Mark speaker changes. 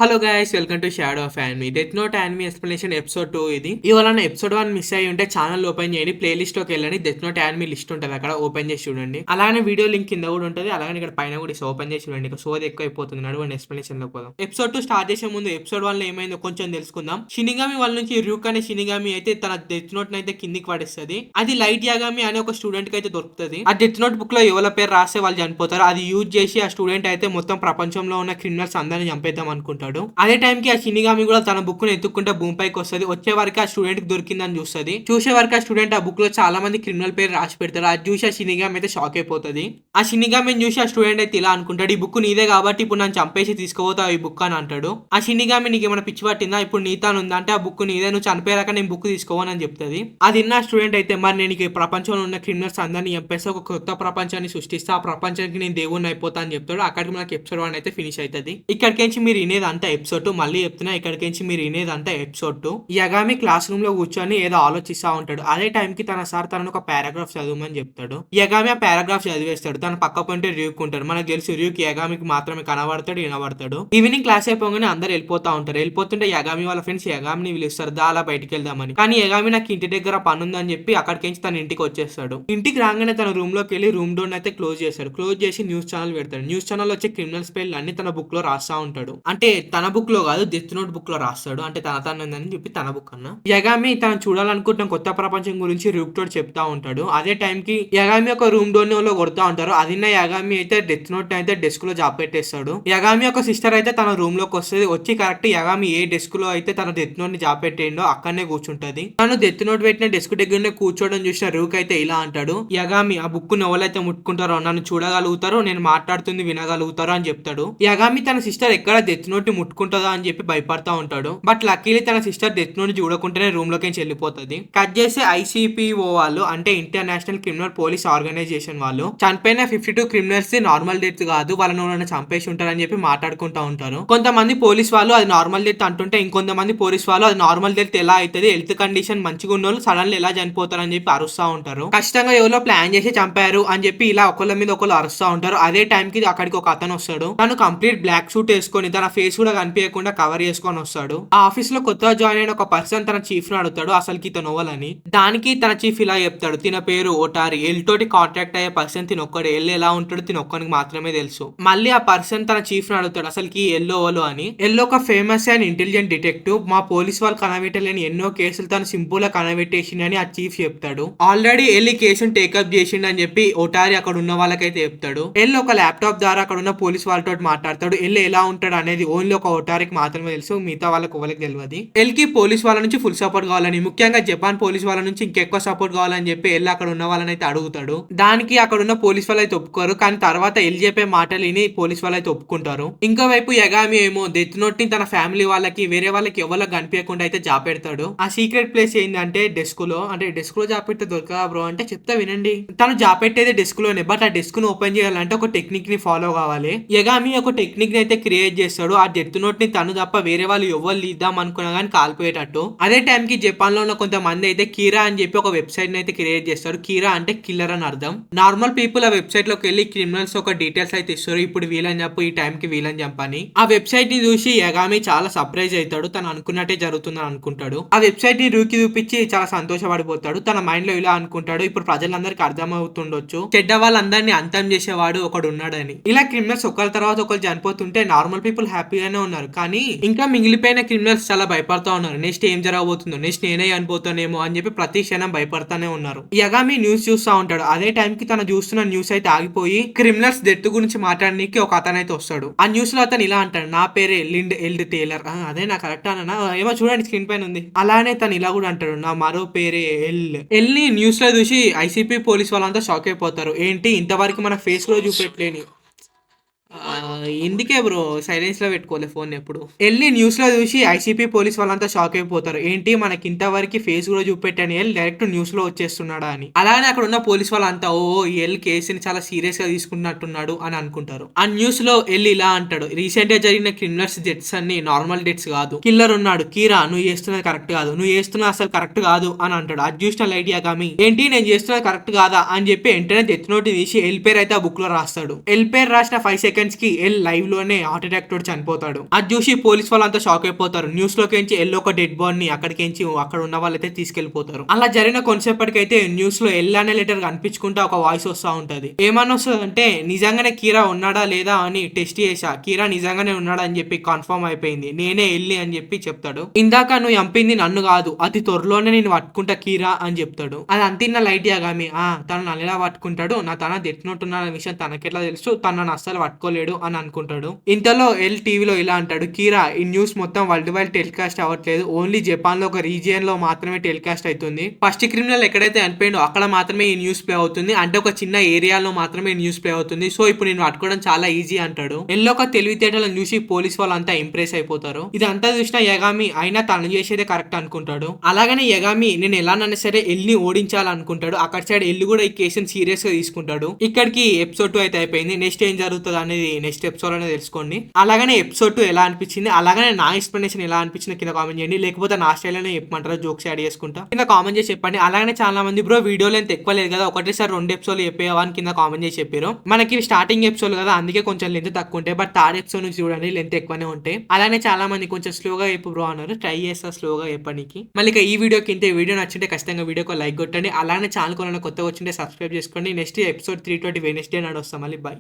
Speaker 1: Hello guys, welcome to shadow of anime. Death note anime explanation episode 2 ఇది. ఇవాళ episode 1 miss అయ్యి ఉంటే channel open చేయండి, playlist లోకి వెళ్ళండి. డెత్ నోట్ యానిమీ లిస్ట్ ఉంటుంది, అక్కడ ఓపెన్ చేసి చూడండి. అలానే వీడియో లింక్ కింద కూడా ఉంటుంది, అలాగే ఇక్కడ పైన కూడా ఓపెన్ చేసి చూడండి. ఇక్కడ సోది ఎక్కువ అయిపోతుంది, నడువండి ఎక్స్ప్లెనేషన్ లో పోదాం. ఎపిసోడ్ 2 స్టార్ట్ చేసే ముందు ఎపిసోడ్ 1 లో ఏమైందో కొంచెం తెలుసుకుందాం. షినిగామి వాళ్ళ నుంచి ర్యూక్ అనే షినిగామి అయితే తన డెత్ నోట్ అయితే కిందికి పడేస్తుంది. అది లైట్ యాగామి అనే ఒక స్టూడెంట్ కి అయితే దొరుకుతుంది. ఆ డెత్ నోట్ బుక్ లో ఎవరి పేరు రాస్తే వాళ్ళు చనిపోతారు. అది యూజ్ చేసి ఆ స్టూడెంట్ అయితే మొత్తం ప్రపంచంలో ఉన్న క్రిమినల్స్ అందరిని చంపేద్దాం అనుకుంటాడు. అదే టైంకి ఆ షినిగామి కూడా తన బుక్ ను ఎత్తుక్కుంటే భూమి పైకి వస్తుంది. వచ్చే వరకు ఆ స్టూడెంట్ కి దొరికిందని చూస్తుంది. చూసే వరకు ఆ స్టూడెంట్ ఆ బుక్ లో చాలా మంది క్రిమినల్ పేరు రాసి పెడతారు. అది చూసి ఆ షినిగామి అయితే షాక్ అయిపోతుంది. ఆ షినిగామిని చూసి ఆ స్టూడెంట్ అయితే ఇలా అనుకుంటాడు, ఈ బుక్ నీదే కాబట్టి ఇప్పుడు నన్ను చంపేసి తీసుకుపోతావు ఈ బుక్ అని అంటాడు. ఆ షినిగామి నీకు ఏమైనా పిచ్చి పట్టిందా, ఇప్పుడు నీతాను ఉందా అంటే ఆ బుక్ నీదే, నువ్వు చనిపోయాక నేను బుక్ తీసుకోవని చెప్తుంది. అది విన్న స్టూడెంట్ అయితే మరి నేను ఈ ప్రపంచంలో ఉన్న క్రిమినల్స్ అందరినీ చంపేస్తే ఒక కొత్త ప్రపంచాన్ని సృష్టిస్తే ఆ ప్రపంచానికి నేను దేవుణ్ణి అయిపోతా అని చెప్తాడు. అక్కడికి మనకి ఎపిసోడ్ 1 అయితే ఫినిష్ అవుతుంది. ఇక్కడికి మీరు వినేది అంతా ఎపిసోడ్ 2. మళ్ళీ చెప్తున్నా, ఇక్కడికి మీరు వినేదంతా ఎపిసోడ్ 2. యగామి క్లాస్ రూమ్ లో కూర్చొని ఏదో ఆలోచిస్తా ఉంటాడు. అదే టైం కి తన సార్ తనను ఒక పారాగ్రాఫ్ చదవమని చెప్తాడు. యగామి ఆ పారాగ్రాఫ్ చదివేస్తాడు. తన పక్క పొంటే ర్యూక్ ఉంటాడు. మనకు తెలుసు ర్యూక్ యగామికి మాత్రమే కనబడతాడు, వినబడతాడు. ఈవినింగ్ క్లాస్ అయిపోగానే అందరు వెళ్ళిపోతా ఉంటారు. వెళ్ళిపోతుంటే యగామి వాళ్ళ ఫ్రెండ్స్ యగామిని పిలుస్తారు, దా అలా బయటికి వెళ్దామని. కానీ యగామి నాకు ఇంటి దగ్గర పని ఉందని చెప్పి అక్కడికి తన ఇంటికి వచ్చేస్తాడు. ఇంటికి రాగానే తన రూమ్ లోకి వెళ్ళి రూమ్ డోర్ అయితే క్లోజ్ చేస్తాడు. క్లోజ్ చేసి న్యూస్ ఛానల్ పెడతాడు. న్యూస్ ఛానల్ వచ్చే క్రిమినల్స్ పేర్లు అన్ని తన బుక్ లో రాస్తా ఉంటాడు. అంటే తన బుక్ లో కాదు, డెత్ నోట్ బుక్ లో రాస్తాడు. అంటే తన చెప్పి తన బుక్ అన్న. యగామి తను చూడాలనుకుంటున్న కొత్త ప్రపంచం గురించి రూక్ తోటి చెప్తా ఉంటాడు. అదే టైం కి యగామి ఒక రూమ్ డోర్ లో కొడతా ఉంటారు. అదిన్న యగామి అయితే డెత్ నోట్ అయితే డెస్క్ లో జాబ్ పెట్టేస్తాడు. యగామి ఒక సిస్టర్ అయితే తన రూమ్ లోకి వస్తుంది. వచ్చి కరెక్ట్ యగామి ఏ డెస్క్ లో అయితే తన డెత్ నోట్ ని జాబ్ పెట్టేయండో అక్కడనే కూర్చుంటది. తను డెత్ నోట్ పెట్టిన డెస్క్ దగ్గరనే కూర్చోవడం చూసిన రూక్ అయితే ఇలా అంటాడు, యగామి ఆ బుక్ ను ఎవరైతే ముట్టుకుంటారో నన్ను చూడగలుగుతారో, నేను మాట్లాడుతుంది వినగలుగుతారో అని చెప్తాడు. యగామి తన సిస్టర్ ఎక్కడ డెత్ నోట్ ని ముట్టుకుంటుందా అని చెప్పి భయపడతా ఉంటాడు. బట్ లక్కీలీ తన సిస్టర్ డెత్ నోట్ చూడకుండానే రూమ్ లోకి వెళ్ళిపోతుంది. కట్ చేసి ఐసిపిఓ వాళ్ళు, అంటే ఇంటర్నేషనల్ క్రిమినల్ పోలీస్ ఆర్గనైజేషన్ వాళ్ళు, చనిపోయిన 52 క్రిమినల్స్ నార్మల్ డెత్ కాదు, వాళ్ళని చంపేసి ఉంటారని చెప్పి మాట్లాడుకుంటా ఉంటారు. కొంతమంది పోలీస్ వాళ్ళు అది నార్మల్ డెత్ అంటుంటే, ఇంకొంతమంది పోలీస్ వాళ్ళు అది నార్మల్ డెత్ ఎలా అవుతుంది, హెల్త్ కండిషన్ మంచిగా ఉన్న వాళ్ళు సడన్లీ ఎలా చనిపోతారు అని చెప్పి అరుస్తా ఉంటారు. ఖచ్చితంగా ఎవరో ప్లాన్ చేసి చంపారు అని చెప్పి ఇలా ఒకళ్ళ మీద ఒకళ్ళు అరుస్తా ఉంటారు. అదే టైం కి అక్కడికి ఒక అతను వస్తాడు. తను కంప్లీట్ బ్లాక్ సూట్ వేసుకొని తన ఫేస్ కూడా కనిపించకుండా కవర్ చేసుకొని వస్తాడు. ఆ ఆఫీస్ లో కొత్తగా జాయిన్ అయిన ఒక పర్సన్ తన చీఫ్ ను అడుగుతాడు అసలుకి ఇతను ఓవలని. దానికి తన చీఫ్ ఇలా చెప్తాడు, తిన పేరు ఓటారి, ఎల్ తోటి కాంటాక్ట్ అయ్యే పర్సన్ తినొక్కడే, ఎల్ ఎలా ఉంటాడు తినొక్కనికి మాత్రమే తెలుసు. మళ్ళీ ఆ పర్సన్ తన చీఫ్ ను అడుగుతాడు అసలుకి ఎల్లో ఓలో అని. ఎల్లో ఒక ఫేమస్ అండ్ ఇంటెలిజెంట్ డిటెక్టివ్, మా పోలీస్ వాళ్ళు కనబెట్టలేని ఎన్నో కేసులు తను సింపుల్ గా కనబెట్టేసిందని ఆ చీఫ్ చెప్తాడు. ఆల్రెడీ ఎల్ ఈ కేసును టేకప్ చేసిండని చెప్పి ఓటారి అక్కడ ఉన్న వాళ్ళకైతే చెప్తాడు. ఎల్ ఒక ల్యాప్టాప్ ద్వారా అక్కడ ఉన్న పోలీస్ వాళ్ళతో మాట్లాడతాడు. ఎల్ ఎలా ఉంటాడు అనేది ఓన్లీ ఒక ఓటారికి మాత్రమే తెలుసు, మిగతా వాళ్ళకి ఎవరికి తెలియదు. ఎల్ కి పోలీస్ వాళ్ళ నుంచి ఫుల్ సపోర్ట్ కావాలని, ముఖ్యంగా జపాన్ పోలీస్ వాళ్ళ నుంచి ఇంకెక్కువ సపోర్ట్ కావాలని చెప్పి ఎల్ అక్కడ ఉన్న వాళ్ళని అయితే అడుగుతాడు. దానికి అక్కడ ఉన్న పోలీస్ వాళ్ళు అయితే ఒప్పుకోరు. కానీ తర్వాత ఎల్ చెప్పే మాటలు విని పోలీస్ వాళ్ళు అయితే ఒప్పుకుంటారు. ఇంకోవైపు యగామి ఏమో డెత్ నోట్ ని తన ఫ్యామిలీ వాళ్ళకి వేరే వాళ్ళకి ఎవరికి కనిపించకుండా అయితే జాబ్ పెడతాడు. ఆ సీక్రెట్ ప్లేస్ ఏంటంటే డెస్క్ లో. అంటే డెస్క్ లో జాబ్ పెడితే దొరకదా బ్రో అంటే చెప్తా వినండి. తను జాబ్ పెట్టేది డెస్క్ లోనే, బట్ ఆ డెస్క్ ను ఓపెన్ చేయాలంటే ఒక టెక్నిక్ ని ఫాలో కావాలి. యగామి ఒక టెక్నిక్ ని అయితే క్రియేట్ చేస్తాడు. ఆ డెత్ నోట్ ని తను తప్ప వేరే వాళ్ళు ఎవరు ఇద్దాం అనుకున్నా కానీ కాల్పోయేటట్టు. అదే టైం కి జపాన్ లో ఉన్న కొంతమంది అయితే కీరా అని చెప్పి ఒక వెబ్సైట్ అయితే క్రియేట్ చేస్తారు. కీరా అంటే కిల్లర్ అని అర్థం. నార్మల్ పీపుల్ ఆ వెబ్సైట్ లోకి వెళ్ళి క్రిమినల్స్ ఒక డీటెయిల్స్ అయితే ఇస్తారు, ఇప్పుడు వీళ్ళని చెప్పు, ఈ టైం కి వీళ్ళని చంపని. ఆ వెబ్సైట్ ని చూసి యగామి చాలా సర్ప్రైజ్ అవుతాడు. తను అనుకున్నట్టే జరుగుతుందని అనుకుంటాడు. ఆ వెబ్సైట్ ని రూకి చూపించి చాలా సంతోషపడిపోతాడు. తన మైండ్ లో ఇలా అనుకుంటాడు, ఇప్పుడు ప్రజలందరికీ అర్థమవుతుండొచ్చు చెడ్డ వాళ్ళందరినీ అంతం చేసేవాడు ఒకడు ఉన్నాడని. ఇలా క్రిమినల్స్ ఒకరి తర్వాత ఒకరు చనిపోతుంటే నార్మల్ పీపుల్ హ్యాపీగానే ఉన్నారు, కానీ ఇంకా మిగిలిపోయిన క్రిమినల్స్ చాలా భయపడతా ఉన్నారు. నెక్స్ట్ ఏం జరగబోతుందో, నెక్స్ట్ నేనే అనిపోతానేమో అని చెప్పి ప్రతి క్షణం భయపడతానే ఉన్నారు. యగామి న్యూస్ చూస్తా ఉంటాడు. అదే టైం కి తను చూస్తున్న న్యూస్ అయితే ఆగిపోయి క్రిమినల్స్ డెత్ గురించి మాట్లాడడానికి ఒక అతను అయితే వస్తాడు. ఆ న్యూస్ లో అతను ఇలా అంటాడు, నా పేరే లిండ్ ఎల్డ్ టేలర్. అదే నా కరెక్ట్ అన్న ఏమో చూడండి స్క్రీన్ పైన ఉంది. అలానే తను ఇలా కూడా అంటాడు, నా మరో పేరే ఎల్ ని న్యూస్ లో చూసి ఐసీపీ పోలీస్ వాళ్ళంతా షాక్ అయిపోతారు. ఏంటి ఇంతవరకు మన ఫేస్ లో చూపెట్టలేని. ఇందుకే బ్రో సైలెన్స్ లో పెట్టుకోలే ఫోన్ ఎప్పుడు. వెళ్ళి న్యూస్ లో చూసి ఐసీపీ పోలీస్ వాళ్ళంతా షాక్ అయిపోతారు. ఏంటి మనకి ఇంతవరకు ఫేస్ కూడా చూపెట్టాను, ఎల్ డైరెక్ట్ న్యూస్ లో వచ్చేస్తున్నాడా అని. అలానే అక్కడ ఉన్న పోలీస్ వాళ్ళంతా ఓ ఎల్ కేసుని చాలా సీరియస్ గా తీసుకున్నట్టున్నాడు అని అనుకుంటారు. ఆ న్యూస్ లో ఎల్ ఇలా అంటాడు, రీసెంట్ గా జరిగిన క్రిమినల్స్ డెత్స్ అన్ని నార్మల్ డెత్స్ కాదు, కిల్లర్ ఉన్నాడు, కీరా నువ్వు చేస్తున్నది కరెక్ట్ కాదు, నువ్వు చేస్తున్నా అసలు కరెక్ట్ కాదు అని అంటాడు. అది చూసిన లైట్ యాగామి ఏంటి నేను చేస్తున్నది కరెక్ట్ కాదా అని చెప్పి వెంటనే డెత్ నోట్ తీసి ఎల్ పేరు అయితే ఆ బుక్ లో రాస్తాడు. ఎల్ పేరు రాసిన 5 సెకండ్స్ కి ఎల్ లైవ్ లోనే హార్ట్ అటాక్ తోటి చనిపోతాడు. అది చూసి పోలీస్ వాళ్ళంతా షాక్ అయిపోతారు. న్యూస్ లోకి ఎల్ ఒక డెడ్ బాడీని అక్కడికి అక్కడ ఉన్న వాళ్ళైతే తీసుకెళ్లిపోతారు. అలా జరిగిన కొంతసేపటికైతే న్యూస్ లో ఎల్ అనే లెటర్ కనిపించుకుంటే ఒక వాయిస్ వస్తా ఉంటది. ఏమని వస్తుంది అంటే నిజంగానే కీరా ఉన్నాడా లేదా అని టెస్ట్ చేశా, కీరా నిజంగానే ఉన్నాడా అని చెప్పి కన్ఫర్మ్ అయిపోయింది, నేనే ఎల్లి అని చెప్పి చెప్తాడు. ఇందాక నువ్వు చంపింది నన్ను కాదు, అతి త్వరలోనే నేను పట్టుకుంటా కీరా అని చెప్తాడు. అది అంతిన్న లైట్ యాగామి తను నన్ను ఎలా పట్టుకుంటాడు, నా తన తెట్టినట్టున్న విషయం తనకెట్లా తెలుసు, తను నన్ను అస్సలు పట్టుకోలేడు అని అనుకుంటాడు. ఇంతలో ఎల్ టీవీలో ఇలా అంటాడు, కీరా ఈ న్యూస్ మొత్తం వరల్డ్ వైడ్ టెలికాస్ట్ అవ్వట్లేదు, ఓన్లీ జపాన్ లో ఒక రీజియన్ లో మాత్రమే టెలికాస్ట్ అవుతుంది. ఫస్ట్ క్రిమినల్ ఎక్కడైతే చనిపోయిందో అక్కడ మాత్రమే ఈ న్యూస్ ప్లే అవుతుంది, అంటే ఒక చిన్న ఏరియాలో మాత్రమే న్యూస్ ప్లే అవుతుంది. సో ఇప్పుడు నేను పట్టుకోవడం చాలా ఈజీ అంటాడు. ఎల్లో ఒక తెలివితేటలను చూసి పోలీస్ వాళ్ళంతా ఇంప్రెస్ అయిపోతారు. ఇదంతా చూసిన యగామి అయినా తను చేసేదే కరెక్ట్ అనుకుంటాడు. అలాగనే యగామి నేను ఎలానైనా సరే ఎల్ని ఓడించాలనుకుంటాడు. అక్కడ సైడ్ ఎల్లు కూడా ఈ కేసుని సీరియస్ గా తీసుకుంటాడు. ఇక్కడికి ఎపిసోడ్ 2 అయితే అయిపోయింది. నెక్స్ట్ ఏం జరుగుతుంది అనేది నెక్స్ట్ ఎపిసోడ్ అనేది తెలుసుకోండి. అలాగనే ఎపిసోడ్ 2 ఎలా అనిపించింది, అలాగనే నా ఎక్స్ప్లెనేషన్ ఎలా అనిపించింది కింద కామెంట్ చేయండి. లేకపోతే నా స్టైల్ అనే చెప్పమంటారా, జోక్స్ యాడ్ చేసుకుంటా కింద కామెంట్ చేసి చెప్పండి. అలాగనే చాలా మంది బ్రో వీడియో లెంత్ ఎక్కువ లేదు కదా, ఒకటేసారి 2 ఎపిసోడ్లు చెప్పేవా అని కింద కామెంట్ చేసి చెప్పారు. మనకి స్టార్టింగ్ ఎపిసోడ్ కదా అందుకే కొంచెం లెంత్ తక్కువ ఉంటాయి, బట్ థర్డ్ ఎపిసోడ్ నుంచి చూడండి లెంత్ ఎక్కువనే ఉంటాయి. అలానే చాలా మంది కొంచెం స్లోగా చెప్పు బ్రో అన్నారు, ట్రై చేస్తా స్లోగా చెప్పడానికి. మళ్ళీ ఈ వీడియోకి ఇంతే. వీడియో నచ్చింటే ఖచ్చితంగా వీడియోకి లైక్ కొట్టండి. అలానే ఛానల్ కొన్న కొత్తగా వచ్చింటే సబ్స్క్రైబ్ చేసుకోండి. నెక్స్ట్ ఎపిసోడ్ 320 వెడ్నెస్డే నాడు వస్తాం. మళ్ళీ బై.